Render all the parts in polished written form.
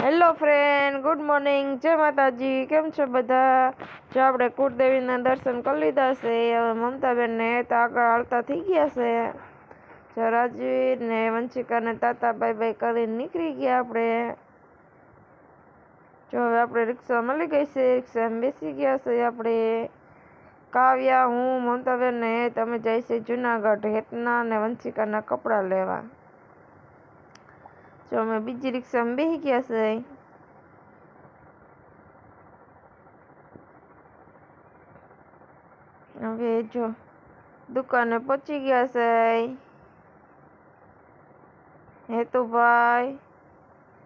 Hello friend, good morning, જય માતાજી. કેમ છો બધા? જો આપણે કુળદેવીના દર્શન કરી લીધા છે. હવે મમતાબેનને તો આગળ હાલતા થઈ ગયા છે. જો રાજવીર ને વંશિકાને તાતા બાય બાય કરીને નીકળી ગયા આપણે. જો હવે આપણે રિક્ષા મળી ગઈ છે, રિક્ષામાં બેસી ગયા છે આપણે. કાવ્યા, હું, મમતાબેન ને તમે જાય છે જુનાગઢ હેતના ને વંશિકાના કપડાં લેવા. જો અમે બીજી રિક્ષામાં બેસી ગયા છે. હવે જો દુકાને પહોંચી ગયા છે. હેતુભાઈ,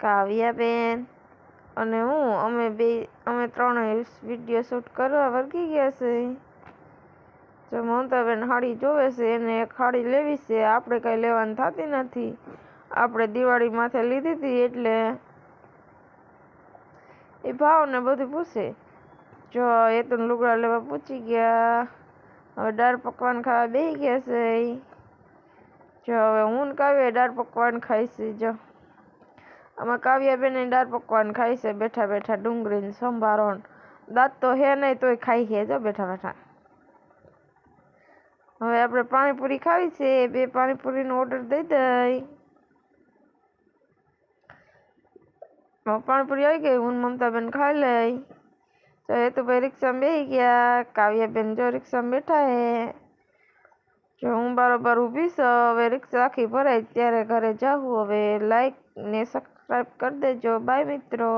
કાવ્યાબેન અને હું અમે ત્રણેય વિડીયો શૂટ કરવા વર્ગી ગયા છે. જો મમતાબેન હાડી જોવે છે, એને એક હાડી લેવી છે. આપણે કઈ લેવાની થતી નથી. આપણે દિવાળી માથે લીધી હતી એટલે એ ભાવ ને બધું પૂછે. જો એ તો લુગડા લેવા પૂછી ગયા. હવે દાળ પકવાન ખાવા બેસી ગયા છે. જો હવે હું કાવ્યા દાળ પકવાન ખાઈશી. જો આમાં કાવ્યાબેન દાળ પકવાન ખાઈ છે બેઠા બેઠા. ડુંગળી સંભારો, દાંત તો હે નહીં તોય ખાઈ છે જો બેઠા બેઠા. હવે આપણે પાણીપુરી ખાવી છે. 2 પાણીપુરીનો ઓર્ડર દઈ દઈ. પાણીપુરી આવી ગઈ. હું મમતાબેન ખાઈ લઈ. તો એ તો ભાઈ રિક્ષામાં બેસી ગયા. કાવ્યાબેન જો રિક્ષામાં બેઠા હે. જો હું બરોબર ઊભી છું. હવે રિક્ષા આખી ભરાય ત્યારે ઘરે જાઉં. હવે લાઈક ને સબસ્ક્રાઈબ કરી દેજો. બાય મિત્રો.